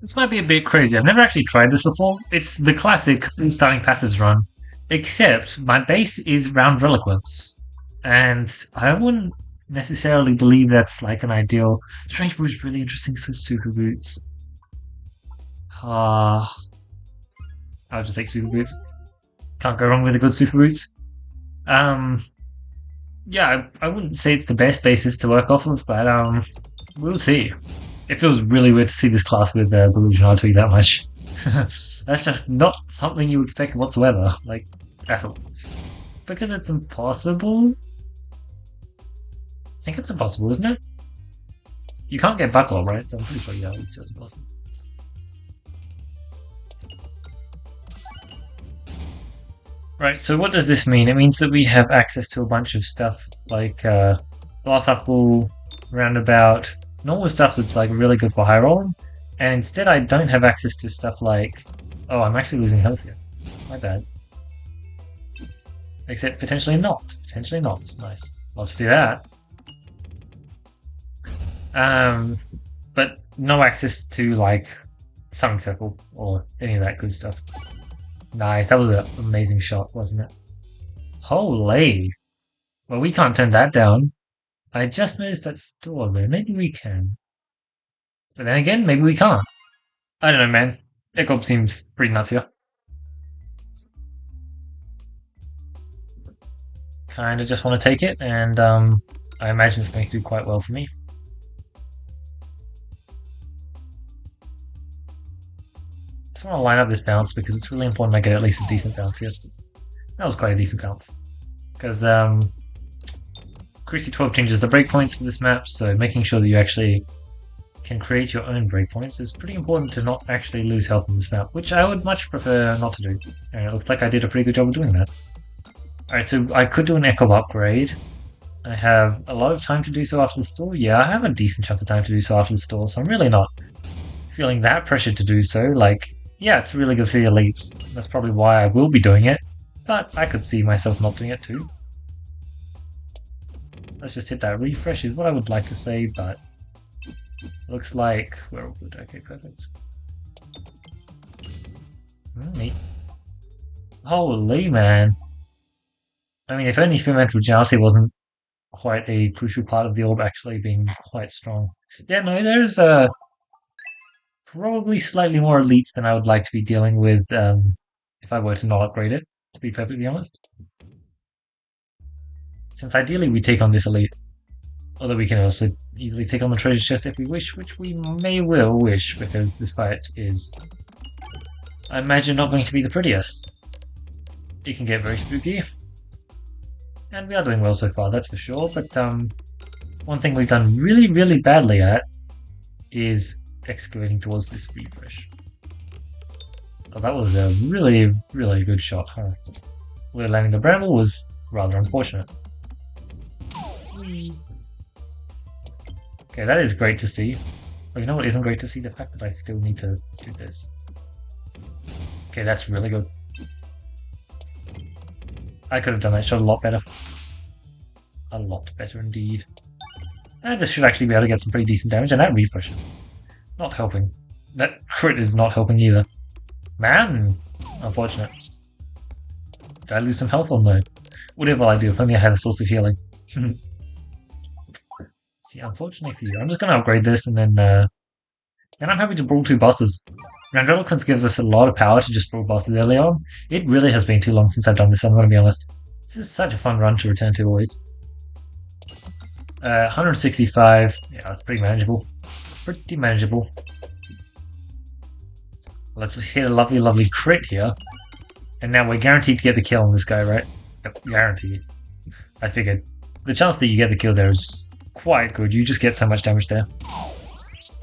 This might be a bit crazy. I've never actually tried this before. It's the classic starting passives run, except my base is Roundrel equips, and I wouldn't necessarily believe that's like an ideal. Strange Brew is really interesting. So Super Boots. Ah, I'll just take Super Boots. Can't go wrong with a good Super Boots. Um, yeah, I wouldn't say it's the best basis to work off of, but we'll see. It feels really weird to see this class with Delusion, I'll tell you that much. That's just not something you expect whatsoever, like, at all. Because it's impossible? I think it's impossible, isn't it? You can't get Buckle, right? So I'm pretty sure, yeah, it's just impossible. Right, so what does this mean? It means that we have access to a bunch of stuff like Glass Half Ball, Roundabout, normal stuff that's like really good for high rolling, and instead I don't have access to stuff like... Oh, I'm actually losing health here. My bad. Except potentially not. Potentially not. Nice. Love to see that. Um, but no access to like Sun Circle or any of that good stuff. Nice, that was an amazing shot, wasn't it? Holy! Well, we can't turn that down. I just noticed that store there. Maybe we can. But then again, maybe we can't. I don't know, man. Echob seems pretty nuts here. Kinda just want to take it, and I imagine it's going to do quite well for me. Just want to line up this bounce because it's really important I get at least a decent bounce here. That was quite a decent bounce. Because Christie 12 changes the breakpoints for this map, so making sure that you actually can create your own breakpoints is pretty important to not actually lose health on this map, which I would much prefer not to do. And it looks like I did a pretty good job of doing that. Alright, so I could do an Echo upgrade. I have a lot of time to do so after the store. Yeah, I have a decent chunk of time to do so after the store, so I'm really not feeling that pressure to do so. Like, yeah, it's really good for the elites. That's probably why I will be doing it, but I could see myself not doing it too. Let's just hit that refresh is what I would like to say, but looks like we're all good. Okay, perfect. Neat. Holy man. I mean, if only Experimental Originality wasn't quite a crucial part of the orb actually being quite strong. Yeah, no, there's probably slightly more elites than I would like to be dealing with if I were to not upgrade it, to be perfectly honest. Since ideally we take on this elite, although we can also easily take on the treasure chest if we wish, which we may well wish, because this fight is, I imagine, not going to be the prettiest. It can get very spooky. And we are doing well so far, that's for sure, but one thing we've done really, really badly at is excavating towards this refresh. Oh, that was a really, really good shot, huh? Where landing the bramble was rather unfortunate. Okay, that is great to see. But you know what isn't great to see? The fact that I still need to do this. Okay, that's really good. I could have done that shot a lot better. A lot better indeed. And this should actually be able to get some pretty decent damage, and that refresh is not helping. That crit is not helping either. Man! Unfortunate. Did I lose some health or no? Whatever I do, if only I had a source of healing. See, unfortunately for you, I'm just going to upgrade this and then I'm happy to brawl two bosses. Rangelicons gives us a lot of power to just brawl bosses early on. It really has been too long since I've done this, I'm going to be honest. This is such a fun run to return to always. 165, yeah, that's pretty manageable. Pretty manageable. Let's hit a lovely, lovely crit here. And now we're guaranteed to get the kill on this guy, right? Yep, guaranteed. I figured. The chance that you get the kill there is quite good. You just get so much damage there.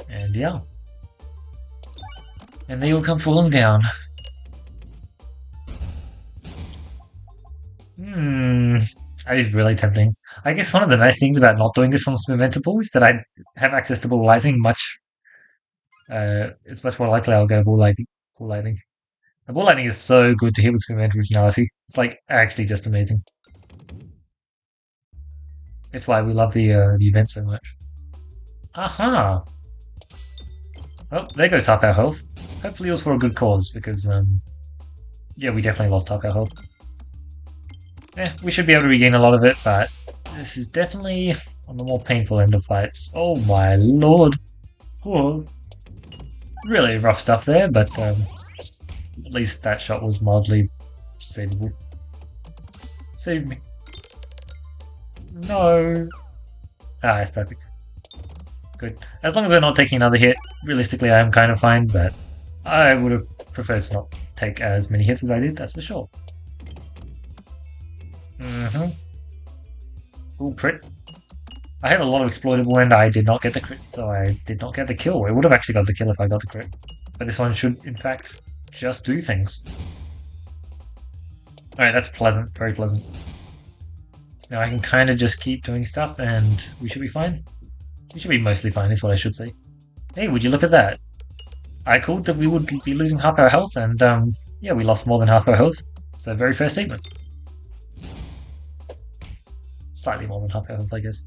And yeah. And they all come falling down. That is really tempting. I guess one of the nice things about not doing this on Smoothentable is that I have access to ball lightning much. It's much more likely I'll go ball lightning. Ball lightning. The ball lightning is so good to hit with Smooth Originality. It's like actually just amazing. It's why we love the event so much. Aha! Oh, there goes half our health. Hopefully it was for a good cause, because, yeah, we definitely lost half our health. We should be able to regain a lot of it, but this is definitely on the more painful end of fights. Oh my lord! Oh, really rough stuff there, but at least that shot was mildly savable. Save me. No! Ah, it's perfect. Good. As long as we're not taking another hit, realistically I am kind of fine, but I would have preferred to not take as many hits as I did, that's for sure. Ooh, crit. I have a lot of exploitable and I did not get the crit, so I did not get the kill. It would have actually got the kill if I got the crit. But this one should, in fact, just do things. Alright, that's pleasant. Very pleasant. Now I can kind of just keep doing stuff and we should be fine. We should be mostly fine, is what I should say. Hey, would you look at that? I called that we would be losing half our health and, yeah, we lost more than half our health. So, very fair statement. Slightly more than half our health, I guess.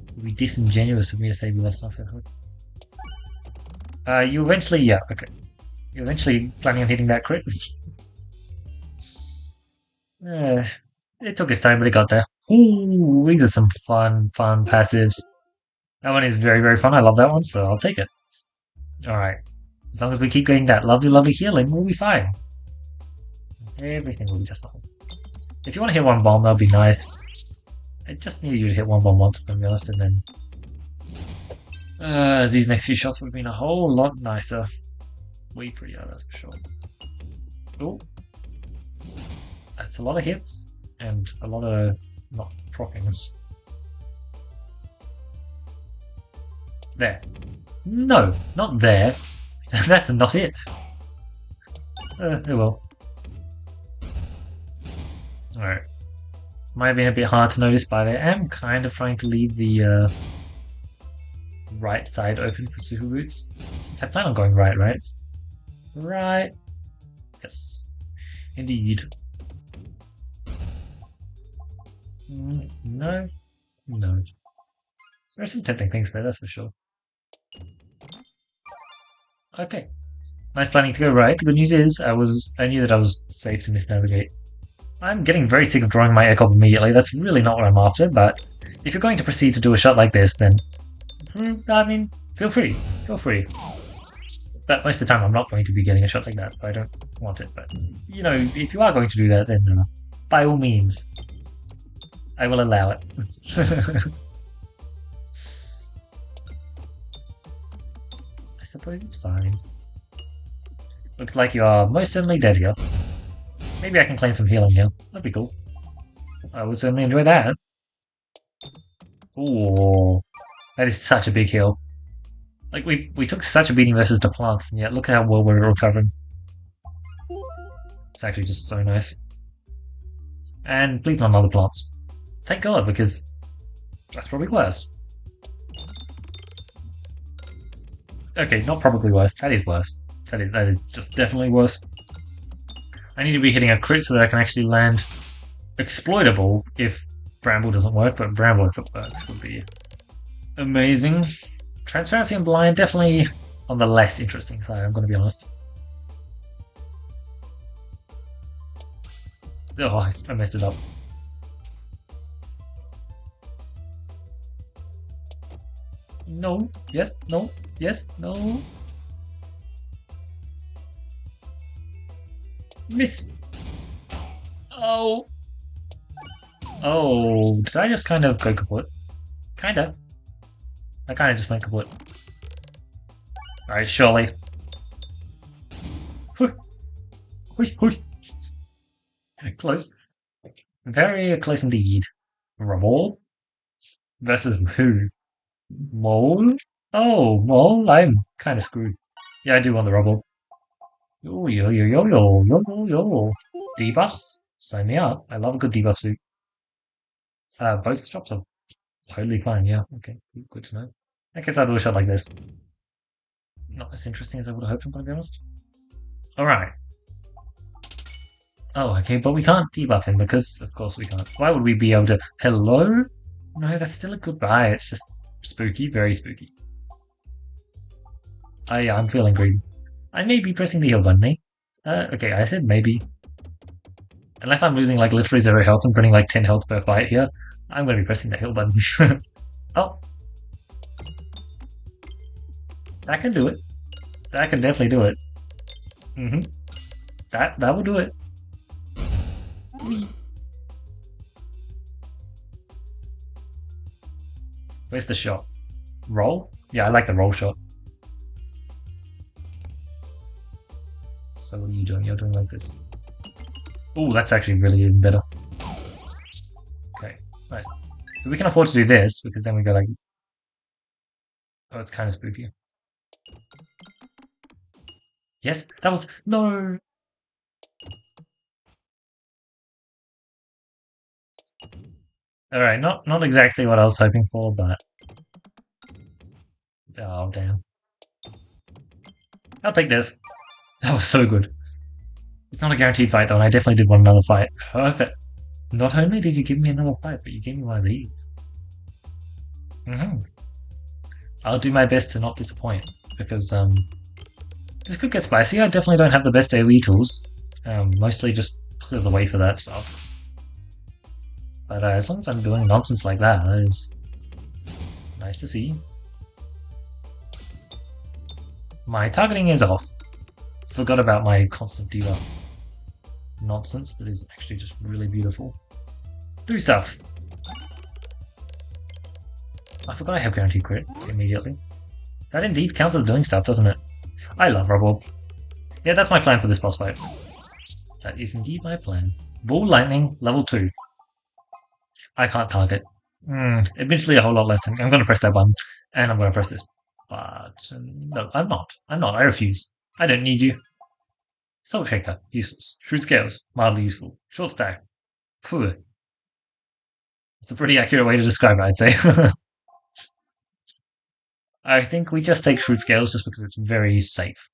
It would be disingenuous of me to say we lost half our health. You eventually, yeah, okay. You're eventually planning on hitting that crit. It took its time, but it got there. Ooh, we did some fun passives. That one is very, very fun. I love that one, so I'll take it. Alright. As long as we keep getting that lovely, lovely healing, we'll be fine. Everything will be just fine. If you want to hit one bomb, that would be nice. I just needed you to hit one bomb once, to be honest, and then these next few shots would have been a whole lot nicer. Way prettier, that's for sure. Oh, that's a lot of hits and a lot of not proccings. There. No, not there. That's not it. Oh well. Alright. Might have been a bit hard to notice, but I am kind of trying to leave the right side open for super boots. Since I plan on going right? Right. Yes. Indeed. No. No. There are some tempting things there, that's for sure. Okay. Nice planning to go right. The good news is I knew that I was safe to misnavigate. I'm getting very sick of drawing my egg up immediately. That's really not what I'm after, but if you're going to proceed to do a shot like this, then I mean, feel free. Feel free. But most of the time I'm not going to be getting a shot like that, so I don't want it. But, you know, if you are going to do that, then by all means, I will allow it. I suppose it's fine. Looks like you are most certainly dead here. Maybe I can claim some healing here. That'd be cool. I would certainly enjoy that. Ooh, that is such a big heal. Like, we took such a beating versus the plants, and yet look at how well we're recovering. It's actually just so nice. And please not other plants. Thank God, because that's probably worse. Okay, not probably worse. That is worse. That is just definitely worse. I need to be hitting a crit so that I can actually land exploitable if Bramble doesn't work, but Bramble if it works would be amazing. Transparency and Blind definitely on the less interesting side, I'm going to be honest. Oh, I messed it up. No, yes, no, yes, no. Miss. Oh. Oh, did I just kind of go kaput? Kinda. I kinda just went kaput. Alright, surely. Hui. Hui, hui. Close. Very close indeed. Rubble? Versus who? Mole? Oh, Mole? I'm kinda screwed. Yeah, I do want the rubble. Yo, yo, yo, yo, yo, yo, yo, yo. Debuffs? Sign me up. I love a good debuff suit. Both shops are totally fine, yeah. Okay, good to know. I guess I'll do a shot like this. Not as interesting as I would have hoped, I'm gonna be honest. Alright. Oh, okay, but we can't debuff him because, of course, we can't. Why would we be able to... Hello? No, that's still a goodbye. It's just spooky, very spooky. I'm feeling greedy. I may be pressing the heal button, eh? Okay, I said maybe. Unless I'm losing like literally 0 health and putting like 10 health per fight here, I'm gonna be pressing the heal button. Oh, that can do it. That can definitely do it. That will do it. Whee. Where's the shot? Roll? Yeah, I like the roll shot. So what are you doing? You're doing like this. Oh, that's actually really even better. Okay, nice. So we can afford to do this because then we go like... Oh, it's kind of spooky. Yes, that was... No! Alright, not exactly what I was hoping for, but... Oh, damn. I'll take this. That was so good. It's not a guaranteed fight though, and I definitely did want another fight. Perfect. Not only did you give me another fight, but you gave me one of these. I'll do my best to not disappoint, because this could get spicy. I definitely don't have the best AoE tools. Mostly just clear the way for that stuff. But as long as I'm doing nonsense like that, it's nice to see. My targeting is off. Forgot about my constant debuff nonsense that is actually just really beautiful. Do stuff! I forgot I have guaranteed crit immediately. That indeed counts as doing stuff, doesn't it? I love Rubble. Yeah, that's my plan for this boss fight. That is indeed my plan. Ball Lightning, level 2. I can't target. Admittedly a whole lot less time. I'm going to press that button, and I'm going to press this. But no, I'm not. I refuse. I don't need you. Soul Shaker, useless. Shrewd Scales, mildly useful. Short Stack. Phew. It's a pretty accurate way to describe it, I'd say. I think we just take Shrewd Scales just because it's very safe.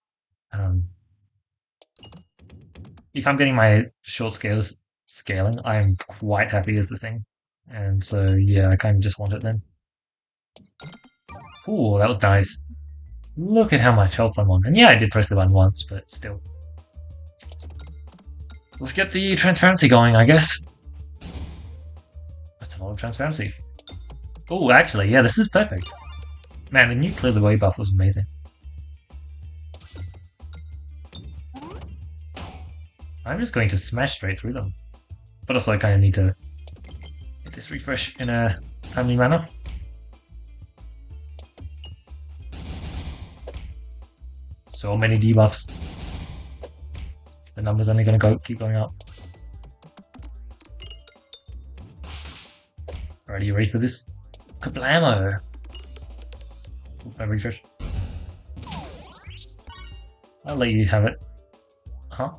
If I'm getting my short scales scaling, I'm quite happy as the thing. And so, yeah, I kind of just want it then. Ooh, that was nice. Look at how much health I'm on. And yeah, I did press the button once, but still. Let's get the transparency going, I guess. That's a lot of transparency. Oh, actually, yeah, this is perfect. Man, the new Clear the Way buff was amazing. I'm just going to smash straight through them. But also I kind of need to get this refresh in a timely manner. So many debuffs. The number's only going to keep going up. Alright, are you ready for this? Kablamo! My refresh. I'll let you have it. Huh?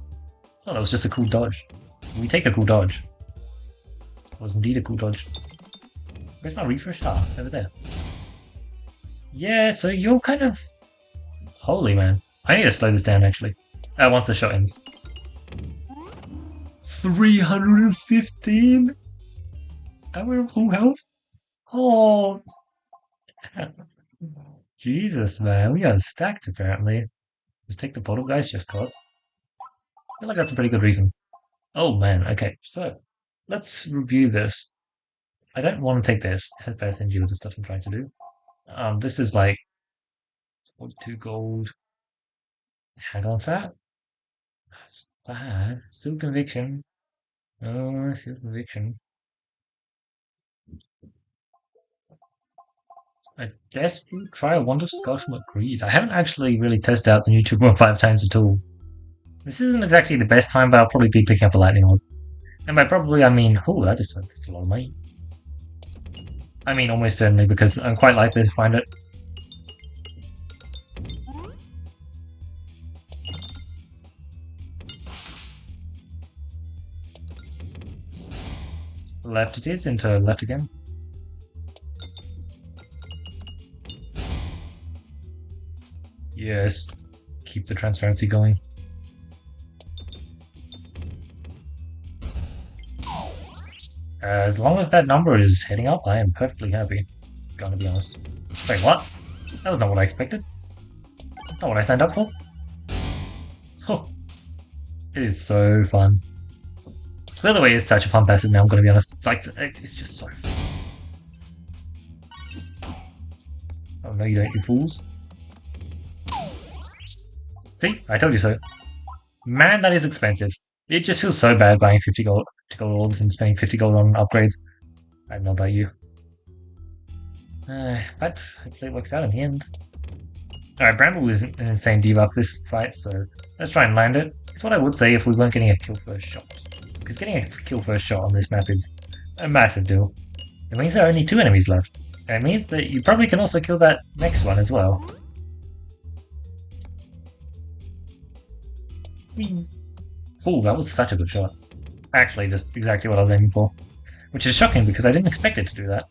Oh, that was just a cool dodge. We take a cool dodge. It was indeed a cool dodge. Where's my refresh? Ah, over there. Yeah, so you're kind of... Holy man. I need to slow this down actually. Once the shot ends. 315? And we're in full health? Oh. Jesus, man. We are stacked apparently. Just take the portal, guys, just cause. I feel like that's a pretty good reason. Oh man, okay, so let's review this. I don't want to take this. It has better synergy with the stuff I'm trying to do. This is like 42 gold. Hang on to that. That's bad. Still conviction. Oh, still conviction. I guess we'll try a Wonder Scout Greed. I haven't actually really tested out the new 2.5 times at all. This isn't exactly the best time, but I'll probably be picking up a lightning orb. And by probably, I mean, oh, that's a lot of money. I mean, almost certainly, because I'm quite likely to find it. Left it is, into left again. Yes, keep the transparency going. As long as that number is heading up, I am perfectly happy. Gonna be honest. Wait, what? That was not what I expected. That's not what I signed up for. Oh, it is so fun. By the way, it's such a fun passive now, I'm gonna be honest. Like, it's just so fun. Oh no, you don't, you fools. See? I told you so. Man, that is expensive. It just feels so bad buying 50 gold orbs and spending 50 gold on upgrades. I don't know about you. But hopefully it works out in the end. Alright, Bramble is an insane debuff this fight, so let's try and land it. It's what I would say if we weren't getting a kill first shot. Because getting a kill first shot on this map is a massive deal. It means there are only 2 enemies left. And it means that you probably can also kill that next one as well. Ooh, that was such a good shot. Actually, just exactly what I was aiming for. Which is shocking because I didn't expect it to do that.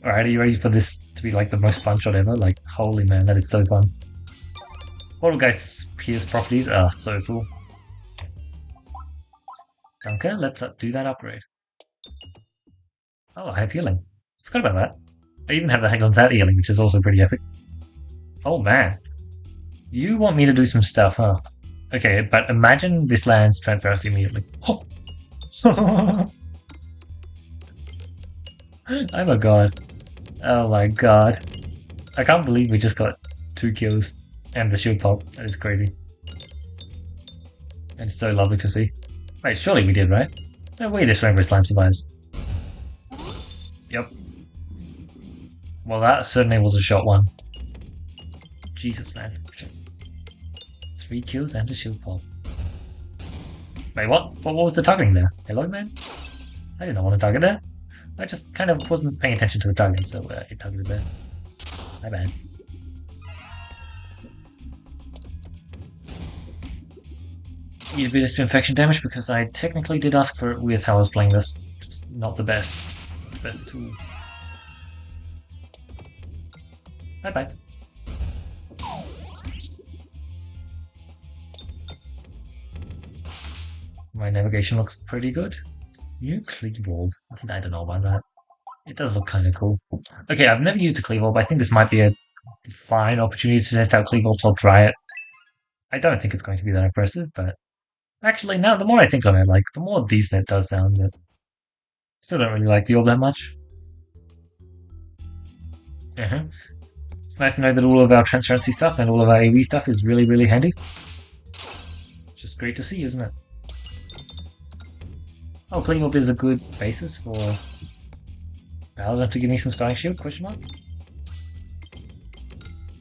Alright, are you ready for this to be like the most fun shot ever? Like, holy man, that is so fun. Poltergeist's Pierce properties are so cool. Okay, let's do that upgrade. Oh, I have healing. Forgot about that. I even have the Heglin's Hat healing, which is also pretty epic. Oh man. You want me to do some stuff, huh? Okay, but imagine this lands transparency immediately. Oh. I'm a god. Oh my god. I can't believe we just got 2 kills and the shield pop. That is crazy. It's so lovely to see. Wait, surely we did, right? No way this Rainbow Slime survives. Yep. Well, that certainly was a shot one. Jesus, man. 3 kills and a shield pop. Wait, what? What was the targeting there? Hello, man? I did not want to target there. I just kind of wasn't paying attention to the target, so it targeted there. My bad. Need a bit of infection damage because I technically did ask for it with how I was playing this. Just not the best. Best tool. Bye bye. My navigation looks pretty good. New cleave orb. I don't know about that. It does look kind of cool. Okay, I've never used a cleave orb. I think this might be a fine opportunity to test out cleave orbs. I'll try it. I don't think it's going to be that impressive, but actually, now the more I think on it, like the more decent it does sound. But still don't really like the orb that much. It's nice to know that all of our transparency stuff and all of our AoE stuff is really, really handy. It's just great to see, isn't it? Oh, cleave orb is a good basis for Paladin to give me some starting shield? Question mark?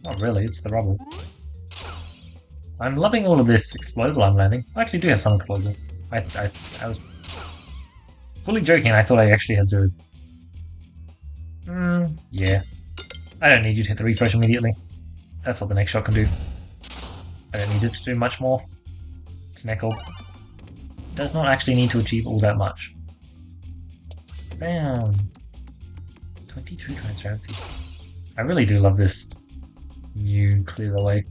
Not really, it's the rubble. I'm loving all of this explodable I'm landing. I actually do have some explodable. I was fully joking, I thought I actually had 0. Yeah. I don't need you to hit the refresh immediately. That's what the next shot can do. I don't need it to do much more. Sneckle does not actually need to achieve all that much. Bam! 22 transparency. I really do love this new clear away.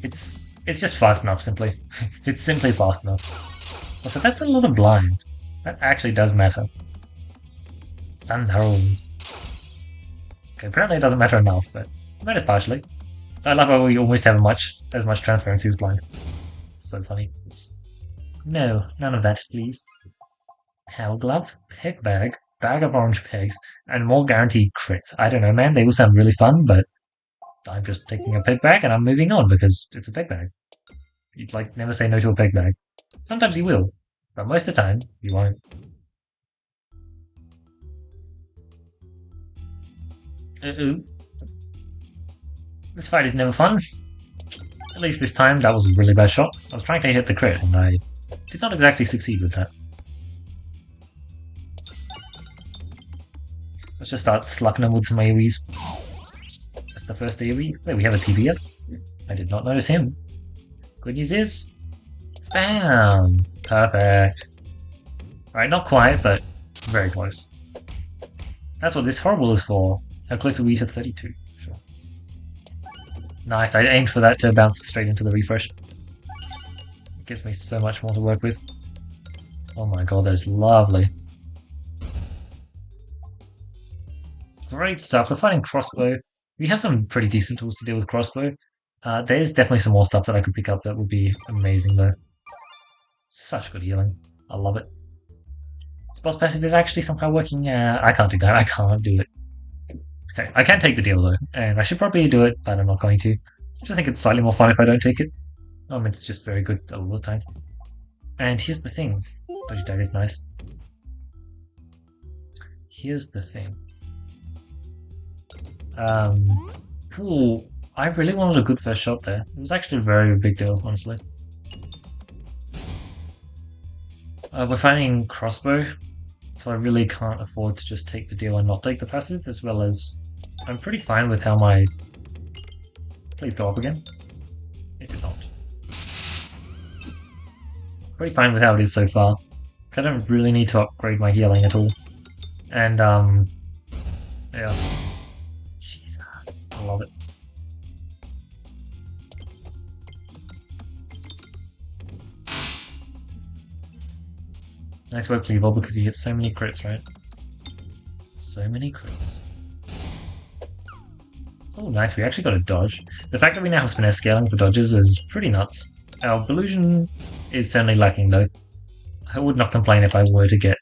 It's just fast enough, simply. It's simply fast enough. Also, that's a lot of blind. That actually does matter. Sun Heralds. Okay, apparently it doesn't matter enough, but it matters partially. I love how we almost have as much transparency as blind. It's so funny. No, none of that, please. Hell Glove, Peg Bag, Bag of Orange Pegs, and more guaranteed crits. I don't know, man, they all sound really fun, but I'm just taking a peg bag and I'm moving on because it's a peg bag. You'd like never say no to a peg bag. Sometimes you will, but most of the time you won't. This fight is never fun. At least this time that was a really bad shot. I was trying to hit the crit and I did not exactly succeed with that. Let's just start slapping him with some AoEs. That's the first AoE. Wait, we have a TP yet? I did not notice him. Good news is... Bam! Perfect. Alright, not quite, but very close. That's what this horrible is for. How close are we to 32? Sure. Nice, I aimed for that to bounce straight into the refresh. It gives me so much more to work with. Oh my god, that is lovely. Great stuff. We're fighting crossbow. we have some pretty decent tools to deal with crossbow. There's definitely some more stuff that I could pick up that would be amazing though. Such good healing. I love it. Spell's passive is actually somehow working. I can't do that. I can't do it. Okay, I can take the deal though, and I should probably do it, but I'm not going to. I just think it's slightly more fun if I don't take it. It's just very good all the time. And here's the thing. Dodgy Dagger is nice. Here's the thing. Ooh, I really wanted a good first shot there. It was actually a very big deal, honestly. We're fighting crossbow, so I really can't afford to just take the deal and not take the passive, as well as I'm pretty fine with how my... Please go up again. It did not. Pretty fine with how it is so far. I don't really need to upgrade my healing at all. And, yeah. Jesus, I love it. Nice work, Cleaver, because you hit so many crits, right? So many crits. Oh, nice, we actually got a dodge. The fact that we now have finesse scaling for dodges is pretty nuts. Our illusion is certainly lacking, though. I would not complain if I were to get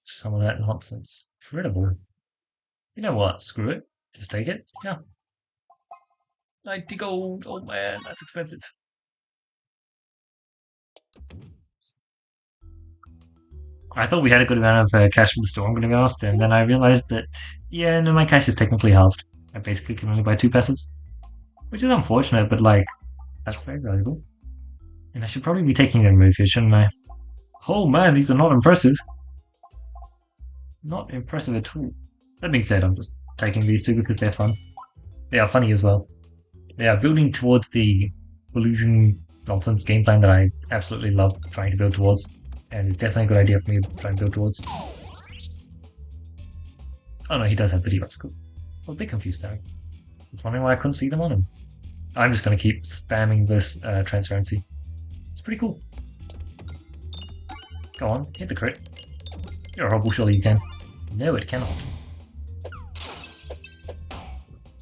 some of that nonsense. Incredible. You know what? Screw it. Just take it. Yeah. 90 gold. Oh man, that's expensive. I thought we had a good amount of cash for the store, I'm going to be honest, and then I realized that, yeah, no, my cash is technically halved. I basically can only buy 2 pesos. Which is unfortunate, but, like, that's very valuable. And I should probably be taking them move here, shouldn't I? Oh man, these are not impressive. Not impressive at all. That being said, I'm just taking these two because they're fun. They are funny as well. They are building towards the illusion nonsense game plan that I absolutely love trying to build towards. And it's definitely a good idea for me to try and build towards. Oh no, he does have the debuffs. Cool. I'm a bit confused there. I was wondering why I couldn't see them on him. I'm just going to keep spamming this transparency. It's pretty cool. Go on, hit the crit. You're horrible, surely you can. No, it cannot.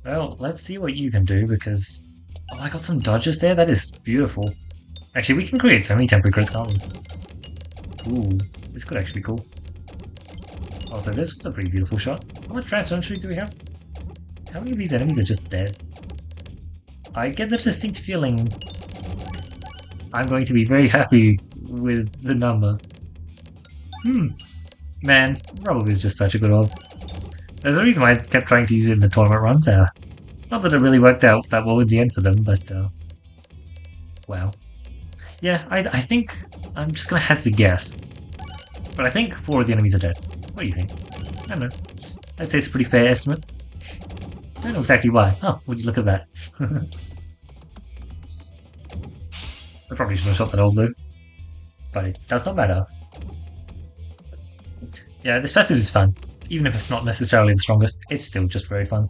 Well, let's see what you can do, because... Oh, I got some dodges there? That is beautiful. Actually, we can create so many temporary crits, can't we? Ooh, this could actually be cool. Also, this was a pretty beautiful shot. How much transparency do we have? How many of these enemies are just dead? I get the distinct feeling I'm going to be very happy with the number. Man, Rubble is just such a good orb. There's a reason why I kept trying to use it in the tournament runs. Not that it really worked out that well in the end for them, but wow. Yeah, I think I'm just gonna hazard a guess. But I think 4 of the enemies are dead. What do you think? I don't know. I'd say it's a pretty fair estimate. I don't know exactly why. Oh, would you look at that? I probably should have shot that old blue. But it does not matter. Yeah, this passive is fun. Even if it's not necessarily the strongest, it's still just very fun.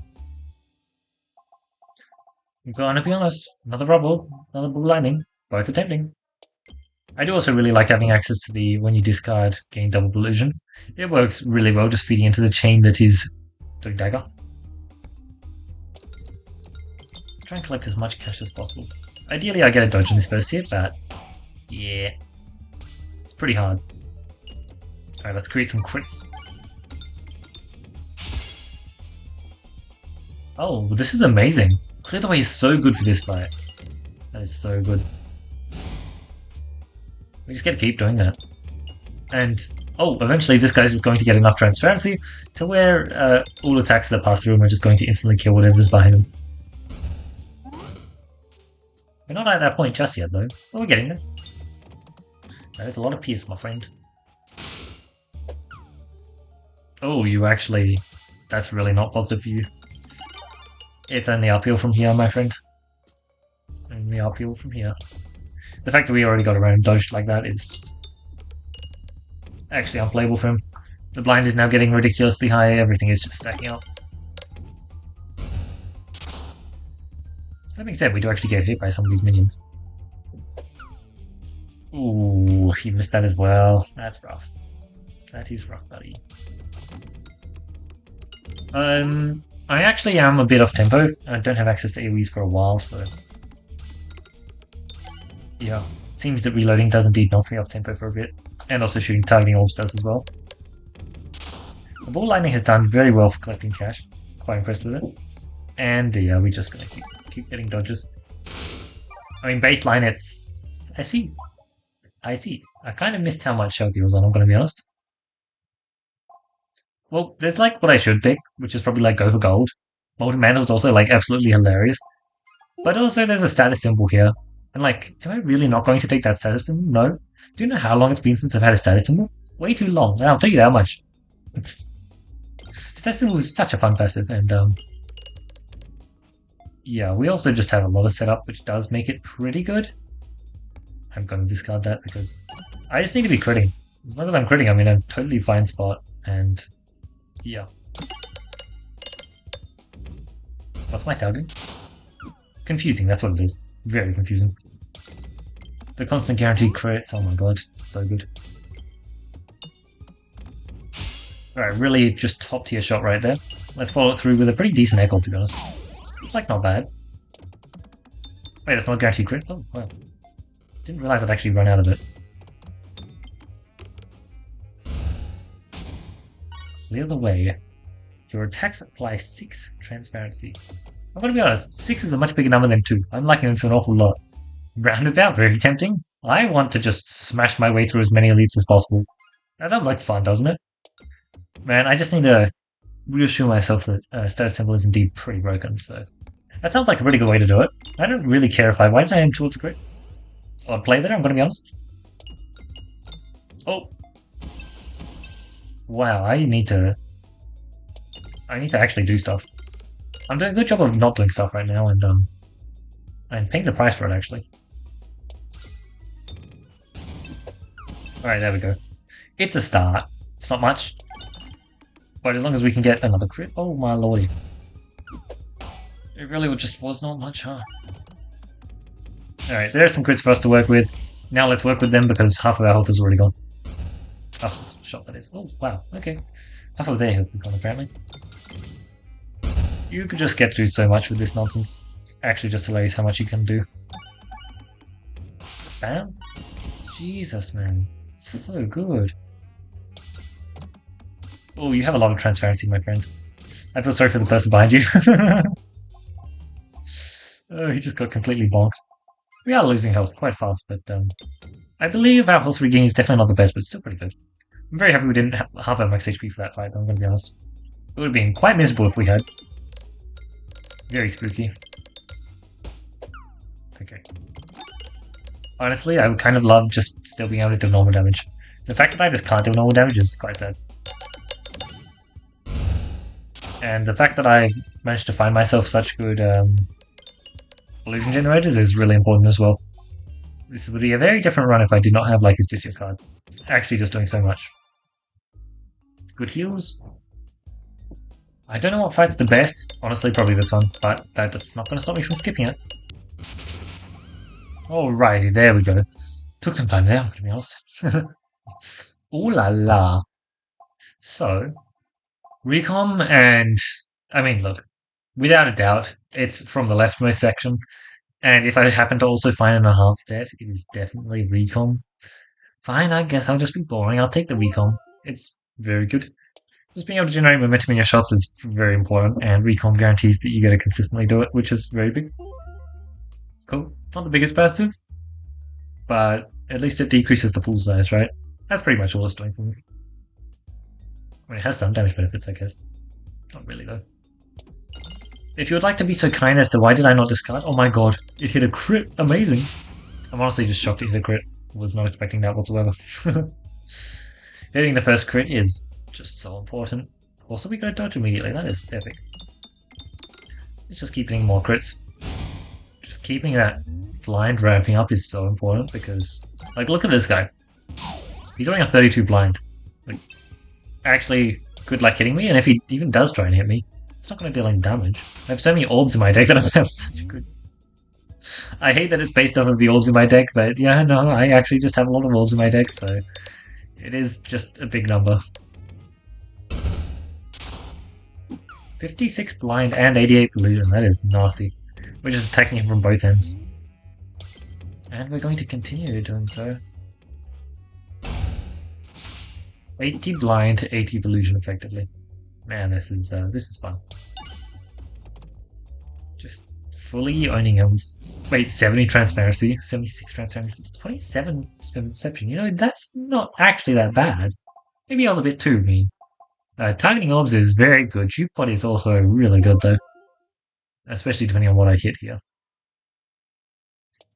I'm gonna be honest, another Rubble, another Blue Lightning, both are tempting. I do also really like having access to the when you discard, gain double illusion. It works really well just feeding into the chain that is the dagger. Let's try and collect as much cash as possible. Ideally I get a dodge in this first hit, but yeah, it's pretty hard. Alright, let's create some crits. Oh, this is amazing. Clear the Way is so good for this fight. That is so good. We just gotta keep doing that. And, oh, eventually this guy's just going to get enough transparency to where all attacks that pass through him are just going to instantly kill whatever's behind him. We're not at that point just yet, though. But we're getting there. That is a lot of pierce, my friend. Oh, you actually... That's really not positive for you. It's only uphill from here, my friend. It's only uphill from here. The fact that we already got around dodged like that is actually unplayable for him. The blind is now getting ridiculously high, everything is just stacking up. That being said, we do actually get hit by some of these minions. Ooh, he missed that as well. That's rough. That is rough, buddy. I'm I actually am a bit off tempo. I don't have access to AoEs for a while, so yeah. Seems that reloading does indeed knock me off tempo for a bit. And also shooting targeting orbs does as well. The ball lightning has done very well for collecting cash. Quite impressed with it. And yeah, we're just gonna keep getting dodges. I mean, baseline, it's... I see. I kind of missed how much health he was on, I'm gonna be honest. Well, there's like what I should pick, which is probably like go for gold. Molten Mantle is also like absolutely hilarious. But also there's a status symbol here. And like, am I really not going to take that status symbol? No. Do you know how long it's been since I've had a status symbol? Way too long, and I'll tell you that much. Status symbol is such a fun passive, and yeah, we also just have a lot of setup, which does make it pretty good. I'm going to discard that because I just need to be critting. As long as I'm critting, I'm in a totally fine spot, and yeah. What's my target? Confusing, that's what it is. Very confusing. The constant guaranteed crits, oh my god, it's so good. Alright, really just top tier shot right there. Let's follow it through with a pretty decent echo, to be honest. It's like not bad. Wait, that's not guaranteed crit? Oh, wow. Didn't realize I'd actually run out of it. Clear the way. Your attacks apply 6 transparency. I'm gonna be honest, 6 is a much bigger number than 2. I'm liking this an awful lot. Roundabout, very tempting. I want to just smash my way through as many elites as possible. That sounds like fun, doesn't it? Man, I just need to reassure myself that status symbol is indeed pretty broken, so... That sounds like a pretty good way to do it. I don't really care if I... Why did I aim towards a crit? Odd play there, I'm gonna be honest. Oh! Wow, I need to actually do stuff. I'm doing a good job of not doing stuff right now, and I'm paying the price for it, actually. Alright, there we go. It's a start. It's not much. But as long as we can get another crit... Oh my lordy. It really just was not much, huh? Alright, there are some crits for us to work with. Now let's work with them because half of our health is already gone. Half of the shot, that is. Oh, wow, okay. Half of their health is gone, apparently. You could just get through so much with this nonsense. It's actually just hilarious how much you can do. Bam. Jesus, man. It's so good. Oh, you have a lot of transparency, my friend. I feel sorry for the person behind you. Oh, he just got completely bonked. We are losing health quite fast, but I believe our health regain is definitely not the best, but still pretty good. I'm very happy we didn't have half our max HP for that fight, I'm going to be honest. It would have been quite miserable if we had. Very spooky. Okay. Honestly, I would kind of love just still being able to do normal damage. The fact that I just can't do normal damage is quite sad. And the fact that I managed to find myself such good illusion generators is really important as well. This would be a very different run if I did not have like his Disio card. It's actually just doing so much. Good heals. I don't know what fight's the best. Honestly, probably this one, but that's not going to stop me from skipping it. Alrighty, there we go. Took some time there, to be honest. Ooh la la. So, Recom and... I mean, look, without a doubt, it's from the leftmost section. And if I happen to also find an enhanced stat, it is definitely Recom. Fine, I guess I'll just be boring. I'll take the Recom. It's very good. Just being able to generate momentum in your shots is very important, and Recom guarantees that you get to consistently do it, which is very big. Cool. Not the biggest passive, but at least it decreases the pool size, right? That's pretty much all it's doing for me. I mean, it has some damage benefits, I guess. Not really, though. If you would like to be so kind as to why did I not discard? Oh my god, it hit a crit. Amazing. I'm honestly just shocked it hit a crit. Was not expecting that whatsoever. Hitting the first crit is just so important. Also, we got dodge immediately. That is epic. Let's just keep hitting more crits. Just keeping that blind ramping up is so important because, like, look at this guy. He's only a 32 blind. Like, actually, good luck hitting me, and if he even does try and hit me, it's not going to deal any damage. I have so many orbs in my deck that I have such a good... I hate that it's based off of the orbs in my deck, but yeah, no, I actually just have a lot of orbs in my deck, so it is just a big number. 56 blind and 88 illusion. That is nasty. We're just attacking him from both ends. And we're going to continue doing so. 80 blind to 80 illusion effectively. Man, this is fun. Just fully owning him. Wait, 70 transparency, 76 transparency, 27 perception. You know, that's not actually that bad. Maybe I was a bit too mean. Targeting orbs is very good. Juke body is also really good though. Especially depending on what I hit here.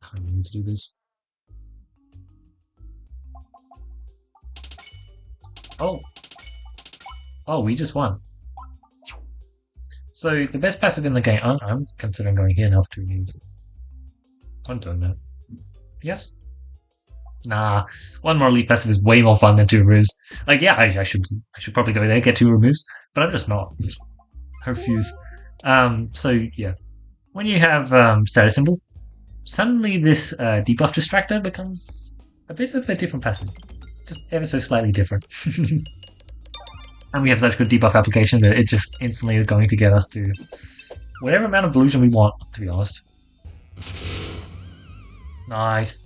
I need to do this. Oh. Oh, we just won. So the best passive in the game, I'm considering going here now for 2 games. I'm doing that. Yes? Nah, one more elite passive is way more fun than 2 removes. Like, yeah, I should probably go there, get 2 removes, but I'm just not. I refuse. So yeah, when you have status symbol, suddenly this debuff distractor becomes a bit of a different passive, just ever so slightly different. And we have such good debuff application that it just instantly is going to get us to whatever amount of illusion we want, to be honest. Nice.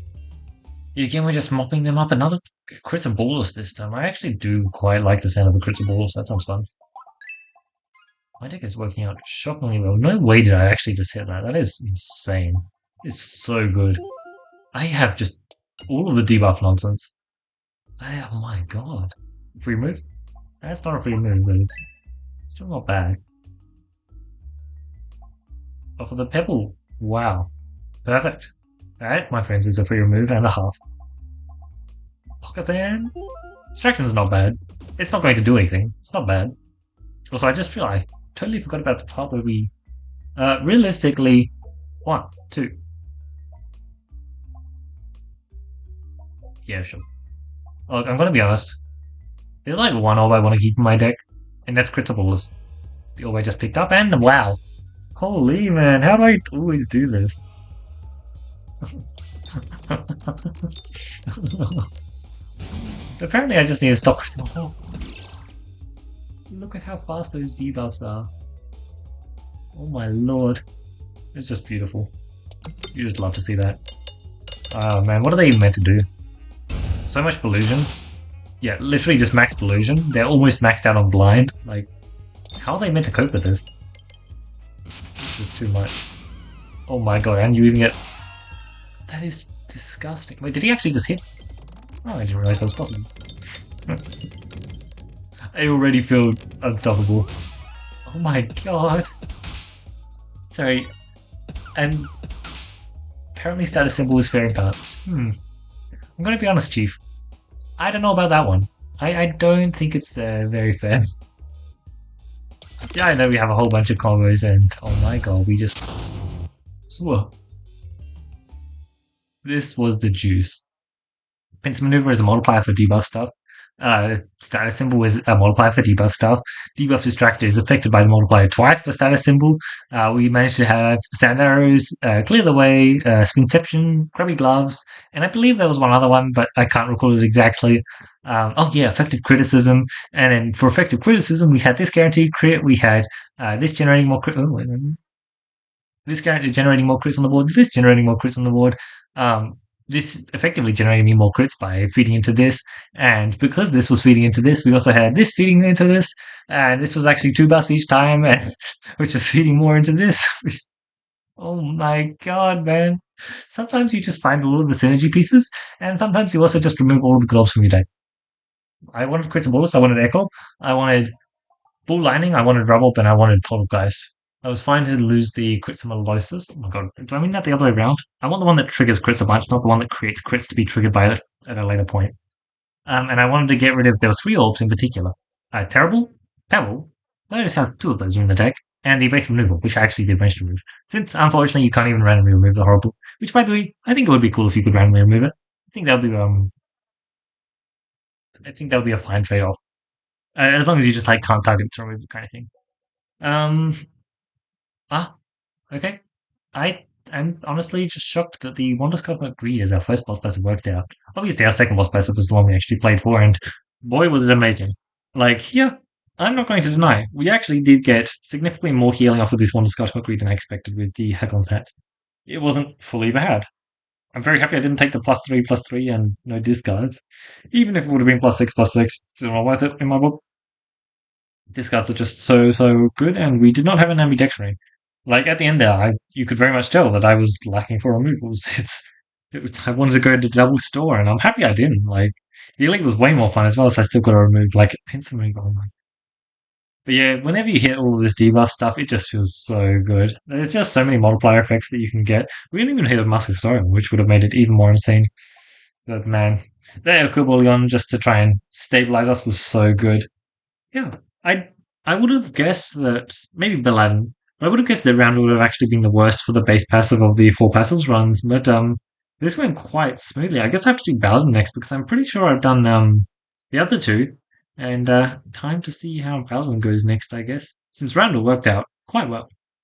Again, we're just mopping them up. Another crits and ballers this time. I actually do quite like the sound of the crits and ballers. That sounds fun. My deck is working out shockingly well. No way did I actually just hit that. That is insane. It's so good. I have just all of the debuff nonsense. Oh my god. Free move? That's not a free move, but it's still not bad. But for the pebble, wow. Perfect. Alright, my friends, it's a free remove and a half. Pocket Sand? Distraction's not bad. It's not going to do anything. It's not bad. Also, I just feel I totally forgot about the part where we... realistically... 1, 2. Yeah, sure. Look, I'm gonna be honest. There's like one orb I want to keep in my deck, and that's Criticables. The orb I just picked up, and wow. Holy man, how do I always do this? Apparently I just need to stop. Oh, look at how fast those debuffs are. Oh my lord. It's just beautiful. You just love to see that. Oh man, what are they even meant to do? So much illusion. Yeah, literally just maxed illusion. They're almost maxed out on blind. Like, how are they meant to cope with this? This is too much. Oh my god, and you even get... That is disgusting. Wait, did he actually just hit? Oh, I didn't realize that was possible. I already feel unstoppable. Oh my god. Sorry. And apparently status symbol is fair in parts. I'm gonna be honest, Chief. I don't know about that one. I don't think it's very fair. Yeah, I know we have a whole bunch of combos and oh my god, we just... Whoa. This was the juice. Pincer Maneuver is a multiplier for debuff stuff. Status Symbol is a multiplier for debuff stuff. Debuff Distractor is affected by the multiplier twice for status symbol. We managed to have Sand Arrows, Clear the Way, Spinception, Grubby Gloves, and I believe there was one other one, but I can't recall it exactly. Oh yeah, Effective Criticism. And then for Effective Criticism, we had this guaranteed crit, we had this generating more crit. Oh, wait, this guaranteed generating more crits on the board, this generating more crits on the board. This effectively generating me more crits by feeding into this, and because this was feeding into this, we also had this feeding into this, and this was actually 2 buffs each time, and which was feeding more into this. Oh my god, man. Sometimes you just find all of the synergy pieces, and sometimes you also just remove all of the globs from your deck. I wanted crits and balls, I wanted Echo, I wanted Bull Lightning, I wanted Rubble, and I wanted Poltergeist. I was fine to lose the crits and Melosis. Oh my god, do I mean that the other way around? I want the one that triggers crits a bunch, not the one that creates crits to be triggered by it at a later point. And I wanted to get rid of, there were 3 orbs in particular. Terrible, Pebble, I just have 2 of those in the deck, and the Evasive Maneuver, which I actually did manage to remove. Since, unfortunately, you can't even randomly remove the Horrible, which, by the way, I think it would be cool if you could randomly remove it. I think that would be a fine trade-off. As long as you just, like, can't target to remove it kind of thing. Okay. I'm honestly just shocked that the Wondrous Cosmic Greed is our first boss passive worked out. Obviously, our second boss passive was the one we actually played for, and boy, was it amazing. Like, yeah, I'm not going to deny, we actually did get significantly more healing off of this Wonder Scott Hookery than I expected with the Haglon's Hat. It wasn't fully bad. I'm very happy I didn't take the plus three, and no discards. Even if it would have been plus six, still not worth it in my book. Discards are just so good, and we did not have an ambidextrary. Like at the end there, you could very much tell that I was lacking for removals. I wanted to go to double store, and I'm happy I didn't. Like the elite was way more fun as well, as I still got to remove like pincer move. Oh my. But yeah, whenever you hit all of this debuff stuff, it just feels so good. There's just so many multiplier effects that you can get. We didn't even hit a Mask Historian, which would have made it even more insane. But man, the Kubulion just to try and stabilize us was so good. Yeah, I I would have guessed that maybe Belan. I would have guessed that round would have actually been the worst for the base passive of the four passives runs, but this went quite smoothly. I guess I have to do Baladin next because I'm pretty sure I've done the other two, and time to see how Baladin goes next. I guess since Roundel worked out quite well.